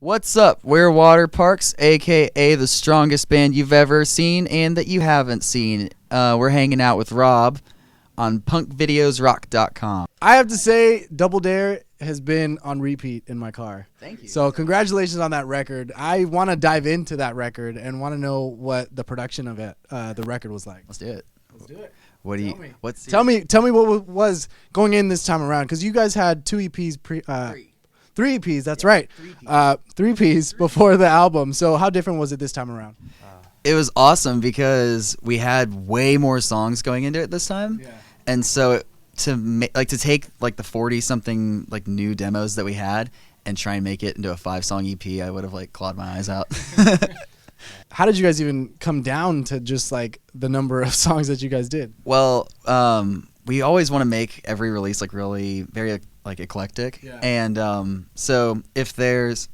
What's up? We're Waterparks, a.k.a. the strongest band you've ever seen and that you haven't seen. We're hanging out with Rob on punkvideosrock.com. I have to say, Double Dare has been on repeat in my car. Thank you. So congratulations on that record. I want to dive into that record and want to know what the production of it, the record was like. Let's do it. Let's do it. What do you? Tell me what was going in this time around, because you guys had two EPs Three EPs, that's right. Three EPs before the album. So how different was it this time around? It was awesome because we had way more songs going into it this time. Yeah. And so to take like the 40 something like new demos that we had and try and make it into a 5-song EP, I would have like clawed my eyes out. How did you guys even come down to just like the number of songs that you guys did? Well, we always want to make every release like really very like eclectic. Yeah. And so if there's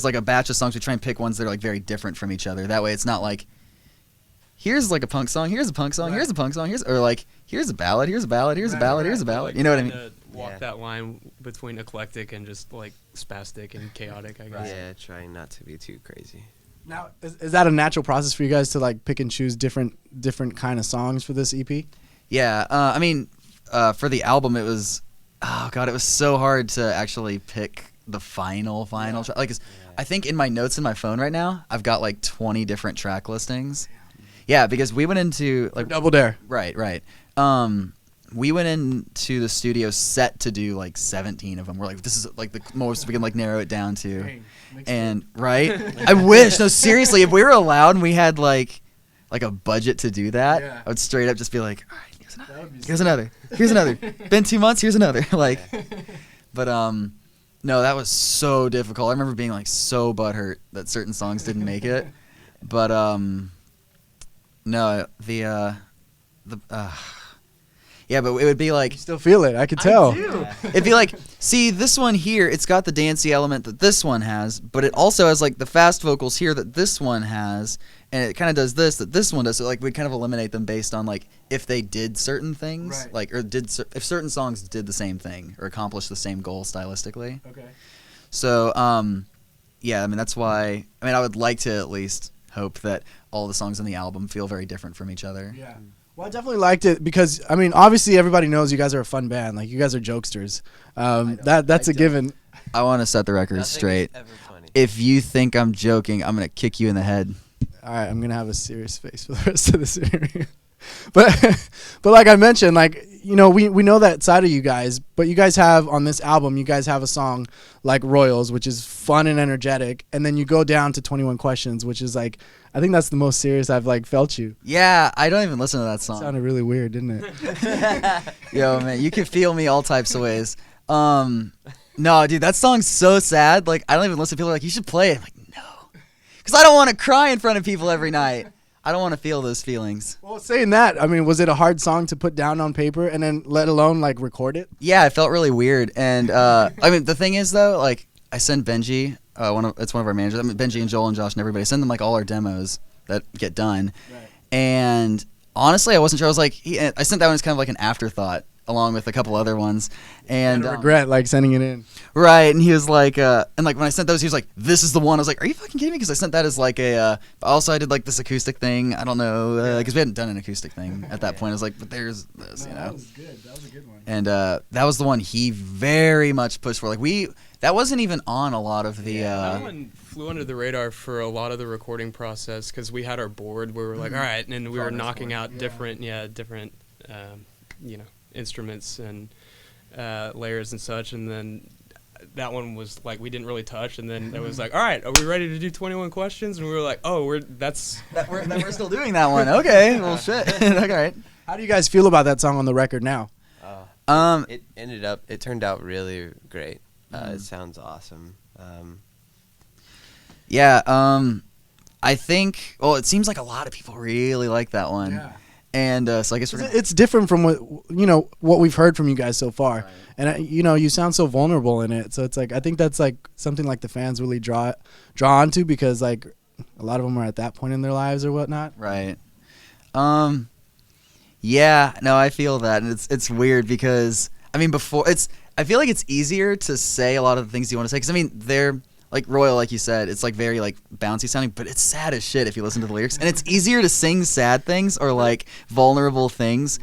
like a batch of songs, we try and pick ones that are like very different from each other. That way it's not like here's like a punk song, here's a punk song, here's a punk song, or like here's a ballad, here's a ballad, here's a ballad, here's a ballad. You know what I mean? Walk that line between eclectic and just like spastic and chaotic, I guess. Yeah, trying not to be too crazy. Now, is that a natural process for you guys to like pick and choose different kind of songs for this EP? Yeah, I mean, for the album, it was, oh god, it was so hard to actually pick the final track. Like, I think in my notes in my phone right now, I've got like 20 different track listings. Yeah, because we went into like Double Dare. Right. We went into the studio set to do like 17 of them. We're like, this is like the most we can like narrow it down to. Dang, and right, I wish. No, seriously, if we were allowed and we had like a budget to do that, Yeah. I would straight up just be like, all right, here's another. Been 2 months, here's another. Like, but no, that was so difficult. I remember being like so butthurt that certain songs didn't make it. But no, yeah, but it would be like... You still feel it, I could tell. I do. It'd be like, see, this one here, it's got the dancey element that this one has, but it also has like the fast vocals here that this one has, and it kind of does this that this one does. So like we kind of eliminate them based on like if they did certain things, right. like if certain songs did the same thing or accomplished the same goal stylistically. Okay. So yeah, I mean that's why. I mean I would like to at least hope that all the songs on the album feel very different from each other. Yeah. Well, I definitely liked it because, I mean, obviously everybody knows you guys are a fun band. Like, you guys are jokesters. That's a given. I want to set the record straight. If you think I'm joking, I'm going to kick you in the head. All right, I'm going to have a serious face for the rest of this interview. But like I mentioned, like, you know, we know that side of you guys, but you guys have, on this album, you guys have a song like Royals, which is fun and energetic, and then you go down to 21 Questions, which is like, I think that's the most serious I've like felt you. Yeah, I don't even listen to that song. It sounded really weird, didn't it? Yo, man, you can feel me all types of ways. No, dude, that song's so sad. Like, I don't even listen to people are like, you should play it. I'm like, no. Because I don't want to cry in front of people every night. I don't want to feel those feelings. Well, saying that, I mean, was it a hard song to put down on paper and then let alone like record it? Yeah, it felt really weird. And I mean, the thing is though, like I send Benji, it's one of our managers, I mean, Benji and Joel and Josh and everybody, I send them like all our demos that get done. Right. And honestly, I wasn't sure. I was like, I sent that one as kind of like an afterthought, along with a couple other ones. And regret like sending it in. Right, and he was like, and like when I sent those, he was like, "This is the one." I was like, "Are you fucking kidding me?" Because I sent that as like a. Also, I did like this acoustic thing. I don't know, because we hadn't done an acoustic thing at that point. I was like, "But there's this," you know. That was good. That was a good one. And that was the one he very much pushed for. Like that wasn't even on a lot of the. That one flew under the radar for a lot of the recording process because we had our board where we were like, all right, and we were knocking out different, instruments and layers and such, and then that one was like we didn't really touch, and then it was like, all right, are we ready to do 21 Questions? And we were like, oh, we're still doing that one. Okay, well shit. All right. How do you guys feel about that song on the record now? It turned out really great. It sounds awesome. Yeah, I think, well, it seems like a lot of people really like that one. Yeah. And so I guess it's different from what we've heard from you guys so far. Right. And you sound so vulnerable in it. So it's like I think that's like something like the fans really draw onto, because like a lot of them are at that point in their lives or whatnot. Right. Yeah, no, I feel that, and it's weird because I mean I feel like it's easier to say a lot of the things you want to say, because I mean they're like Royal, like you said, it's like very like bouncy sounding, but it's sad as shit if you listen to the lyrics. And it's easier to sing sad things or like vulnerable things,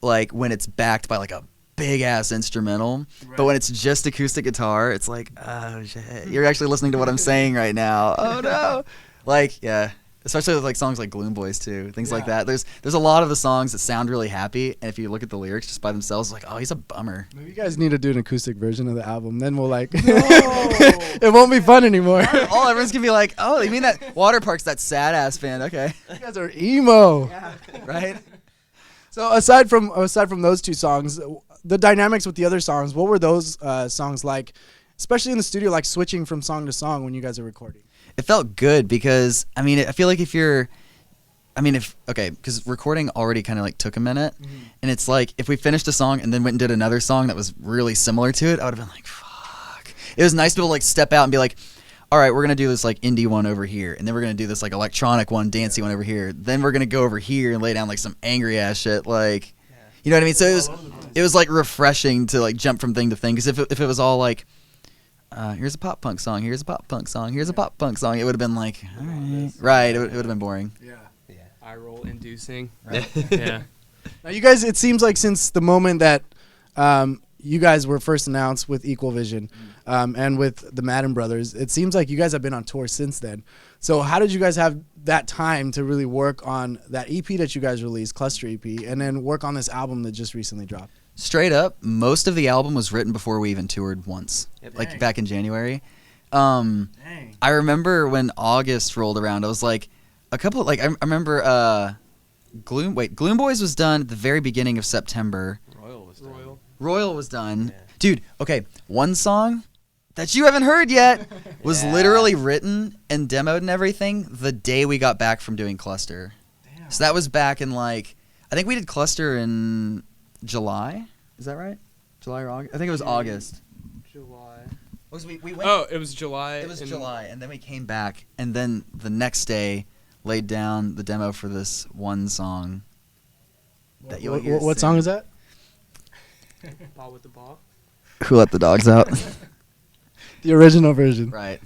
like when it's backed by like a big ass instrumental. But when it's just acoustic guitar, it's like, oh shit, you're actually listening to what I'm saying right now. Oh no, like yeah. Especially with like songs like Gloom Boys too, things like that. There's a lot of the songs that sound really happy, and if you look at the lyrics just by themselves, it's like, oh, he's a bummer. Maybe you guys need to do an acoustic version of the album. Then we'll like, it won't be fun anymore. All everyone's gonna be like, oh, you mean that Waterparks, that sad ass band? Okay, You guys are emo. right. So aside from those two songs, the dynamics with the other songs, what were those songs like, especially in the studio, like switching from song to song when you guys are recording? It felt good because I mean, I feel like because recording already kind of like took a minute, and it's like if we finished a song and then went and did another song that was really similar to it, I would have been like, fuck. It was nice to be able to like step out and be like, all right, we're gonna do this like indie one over here, and then we're gonna do this like electronic one, dancey one over here. Then we're gonna go over here and lay down like some angry ass shit, like, you know what I mean? So it was like refreshing to like jump from thing to thing. Because if it was all like, here's a pop punk song, here's a pop punk song, here's a pop punk song, it would have been like, all right, right? It would have been boring. Yeah. Eye roll inducing. Right. Yeah. Now you guys, it seems like since the moment that you guys were first announced with Equal Vision and with the Madden Brothers, it seems like you guys have been on tour since then. So how did you guys have that time to really work on that EP that you guys released, Cluster EP, and then work on this album that just recently dropped? Straight up, most of the album was written before we even toured once, like back in January. I remember when August rolled around, I was like, I remember Gloom Boys was done at the very beginning of September. Royal was done. Yeah. Dude, okay, one song that you haven't heard yet was literally written and demoed and everything the day we got back from doing Cluster. Damn. So that was back in like, I think we did Cluster in July. Is that right? July or August? I think it was August. July. We went, Oh, it was July. it was July, and then we came back, and then the next day laid down the demo for this one song that you'll hear. What song is that? Ball with the ball. Who Let the Dogs Out? The original version. Right.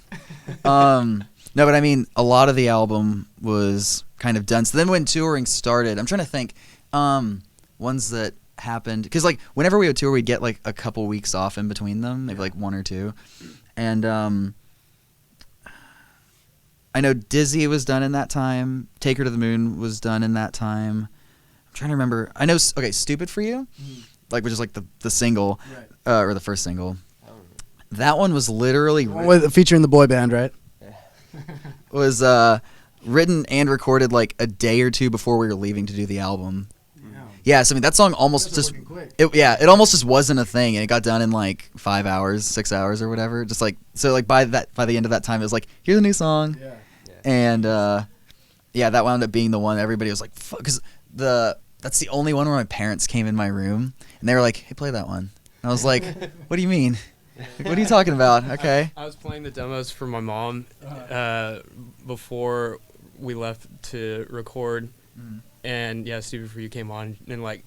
No, but I mean, a lot of the album was kind of done. So then when touring started, I'm trying to think, ones that happened, because like whenever we would tour, we'd get like a couple weeks off in between them, maybe like one or two, and I know Dizzy was done in that time. Take Her to the Moon was done in that time. I'm trying to remember. I know. Okay, Stupid for You, like which is like the single, or the first single. That one was literally Featuring the boy band, right? was written and recorded like a day or two before we were leaving to do the album. Yeah, so I mean that song almost just it almost just wasn't a thing, and it got done in like 5 hours, 6 hours or whatever. Just like so, like by the end of that time, it was like, here's a new song, and that wound up being the one everybody was like, because that's the only one where my parents came in my room and they were like, hey, play that one. And I was like, what do you mean? Like, what are you talking about? Okay. I was playing the demos for my mom before we left to record. And yeah, Stupid for You came on, and like,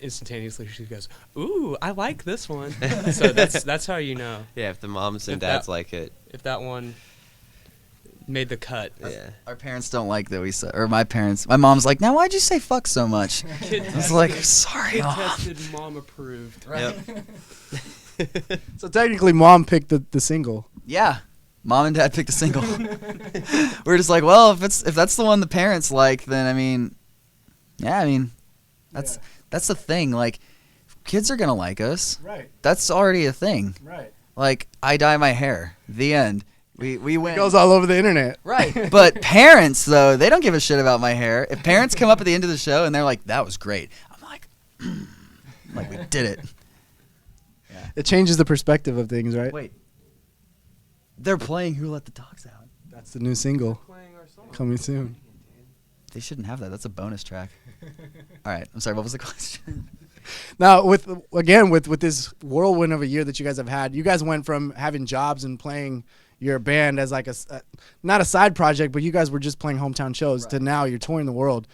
instantaneously she goes, "Ooh, I like this one." So that's how you know. Yeah, if the moms and dads like it. If that one made the cut. Yeah. Our parents don't like that we say, or my mom's like, now why'd you say fuck so much? I was like, sorry, Mom. Tested, mom approved. Right. Yep. So technically, Mom picked the single. Yeah. Mom and Dad picked a single. We're just like, well, if that's the one the parents like, then I mean, that's the thing. Like, kids are gonna like us. Right. That's already a thing. Right. Like, I dye my hair. The end. We win. It goes all over the internet. Right. But parents, though, they don't give a shit about my hair. If parents come up at the end of the show and they're like, that was great, I'm like, we did it. Yeah. It changes the perspective of things, right? Wait. They're playing Who Let the Dogs Out. That's the new single coming soon. They shouldn't have that. That's a bonus track. All right. I'm sorry. What was the question? Now, with this whirlwind of a year that you guys have had, you guys went from having jobs and playing your band as like not a side project, but you guys were just playing hometown shows to now you're touring the world.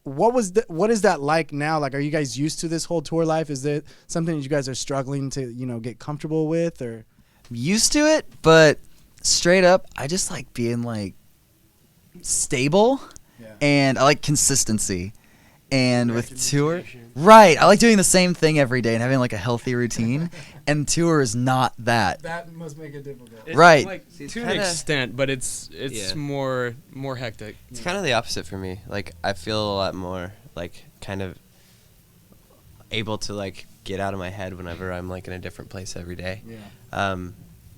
What is that like now? Like, are you guys used to this whole tour life? Is it something that you guys are struggling to, get comfortable with, or? used to it, but straight up, I just like being like stable, and I like consistency. And with tour, right, I like doing the same thing every day and having like a healthy routine. And tour is not that. That must make it difficult. Right. Like, to an extent, but it's more hectic. It's kind of the opposite for me. Like, I feel a lot more like kind of able to like get out of my head whenever I'm like in a different place every day. Yeah.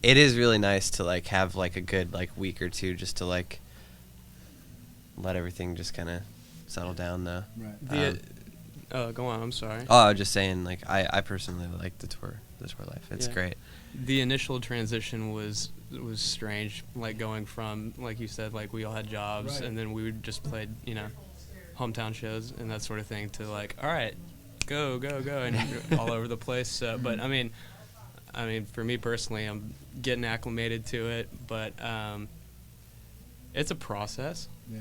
It is really nice to like have like a good like week or two just to like let everything just kind of settle down though. Right. Go on. I'm sorry. Oh, I was just saying, like, I personally like the tour life. It's great. The initial transition was strange, like going from, like you said, like we all had jobs, and then we would just played, hometown shows and that sort of thing, to like, all right, go, and all over the place. But I mean, for me personally, I'm getting acclimated to it, but it's a process. Yeah.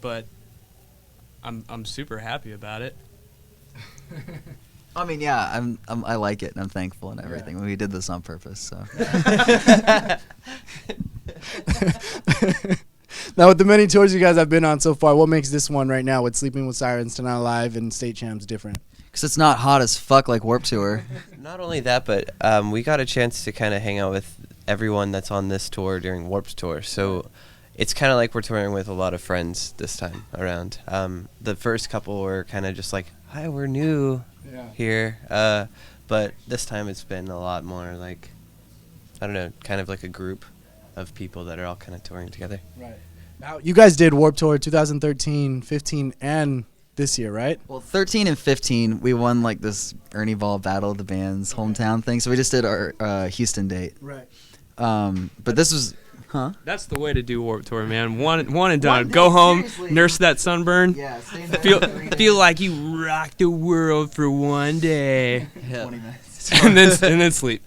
But I'm super happy about it. I mean, yeah, I like it and I'm thankful and everything. We did this on purpose, so. Now, with the many tours you guys have been on so far, what makes this one right now with Sleeping with Sirens, Tonight Alive, and State Champs different? Because it's not hot as fuck like Warped Tour. Not only that, but we got a chance to kind of hang out with everyone that's on this tour during Warped Tour. So it's kind of like we're touring with a lot of friends this time around. The first couple were kind of just like, hi, we're new here. But this time it's been a lot more like, I don't know, kind of like a group of people that are all kind of touring together. Right. Now, you guys did Warped Tour 2013, 15, and this year, right? Well, 13 and 15, we won like this Ernie Ball Battle of the Bands hometown thing. So we just did our Houston date. Right. But this was, That's the way to do Warped Tour, man. One and done. Go home, seriously. nurse that sunburn. Yeah, stay Feel like you rocked the world for one day, 20 minutes. and then sleep.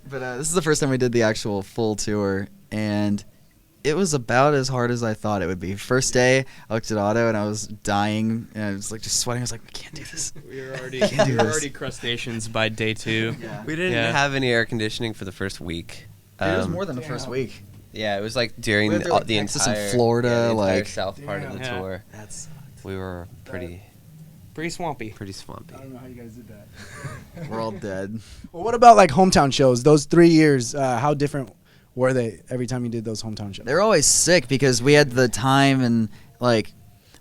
But this is the first time we did the actual full tour, and it was about as hard as I thought it would be. First day, I looked at Otto, and I was dying, and I was like just sweating. I was like, we can't do this. We were already crustaceans by day 2. Yeah. We didn't have any air conditioning for the first week. It was more than the first week. Yeah, it was like during We went through, like, the Texas entire and Florida, the entire like south part of the Yeah. tour. That's We were pretty swampy. swampy. I don't know how you guys did that. we're all dead. Well, what about like hometown shows? Those 3 years, how different were they every time you did those hometown shows? They're always sick because we had the time and like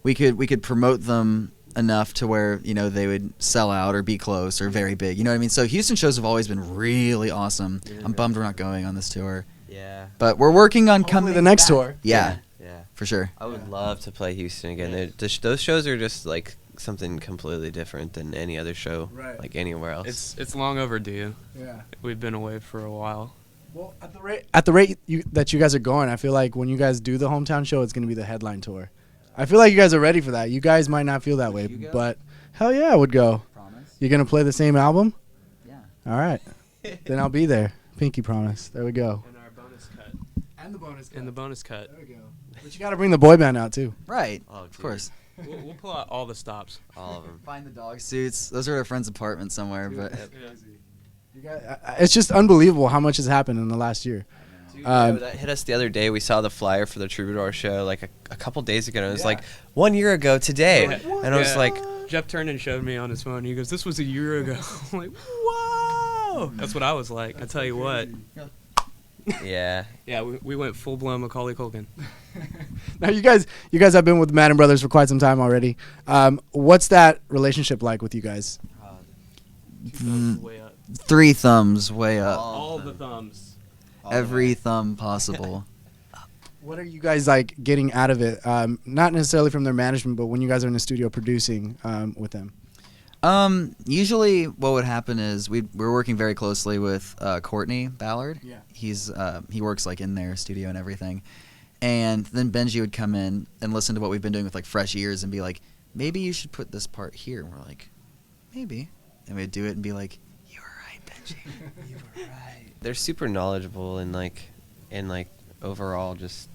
we could promote them enough to where they would sell out or be close or very big. You know what I mean? So Houston shows have always been really awesome. I'm bummed we're not going on this tour, Yeah. but we're working on Hopefully coming the next back. tour. Yeah, Yeah. for sure. I would love to play Houston again. Those shows are just like something completely different than any other show, like anywhere else. It's long overdue. Yeah. We've been away for a while. Well, at the rate that you guys are going, I feel like when you guys do the hometown show, it's going to be the headline tour. I feel like you guys are ready for that. You guys might not feel that way, but hell yeah, I would go. Promise? You're going to play the same album? Yeah. All right. Then I'll be there. Pinky promise. There we go. And our bonus cut. And the bonus cut. And the bonus cut. There we go. But you got to bring the boy band out, too. Right. Oh, Of course. We'll pull out all the stops. All of them. Find the dog suits. Those are at a friend's apartment somewhere, but You guys, it's just unbelievable how much has happened in the last year. Dude, that hit us the other day. We saw the flyer for the Troubadour show like a couple days ago, and it was like 1 year ago today. And I was like, Jeff turned and showed me on his phone. He goes, "This was a year ago." I'm like, "Whoa!" That's what I was like. I tell you what. yeah. Yeah, we went full blown Macaulay Culkin. Now you guys have been with Madden Brothers for quite some time already. What's that relationship like with you guys? Way up. 3 thumbs way up. All the thumbs. Every thumb possible. What are you guys like getting out of it? Not necessarily from their management, but when you guys are in the studio producing with them. Usually what would happen is we're working very closely with Courtney Ballard. Yeah. He works like in their studio and everything. And then Benji would come in and listen to what we've been doing with like Fresh Ears and be like, maybe you should put this part here. And we're like, maybe. And we'd do it and be like, you were right, Benji. You were right. They're super knowledgeable and like overall just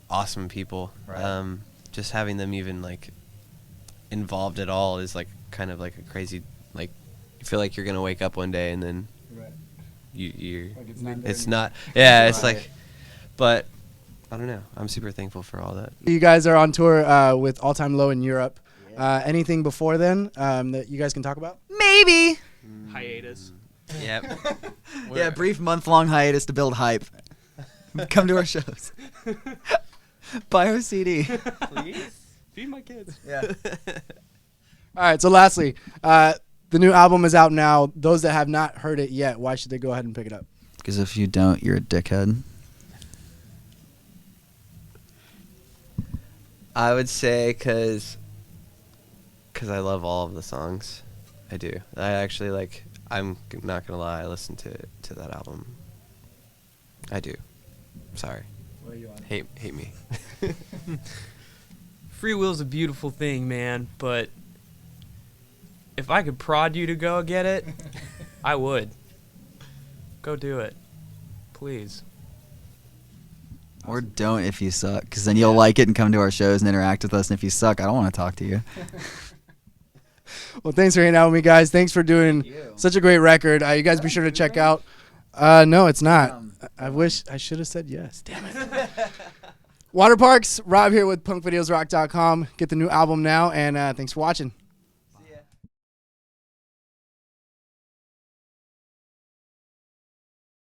awesome people. Right. Just having them even like involved at all is like kind of like a crazy feel like you're gonna wake up one day and then you're Like it's not there it's anymore. not. Yeah, it's Right. like, but I don't know. I'm super thankful for all that. You guys are on tour with All Time Low in Europe. Anything before then that you guys can talk about? Maybe. Hiatus. Yep. Yeah, brief month-long hiatus to build hype. Come to our shows. Buy our CD. Please. Feed my kids. Yeah. All right. So lastly, the new album is out now. Those that have not heard it yet, why should they go ahead and pick it up? Because if you don't, you're a dickhead. I would say because I love all of the songs. I do. I actually like. I'm not gonna lie. I listened to that album. I do. Sorry. Hate me. Free will's a beautiful thing, man, but if I could prod you to go get it, I would. Go do it. Please. Or don't if you suck, because then you'll like it and come to our shows and interact with us. And if you suck, I don't want to talk to you. Well, thanks for hanging out with me, guys. Thanks for doing such a great record. You guys be sure to check out. No, it's not. I wish I should have said yes. Damn it. Waterparks, Rob here with punkvideosrock.com. Get the new album now, and thanks for watching.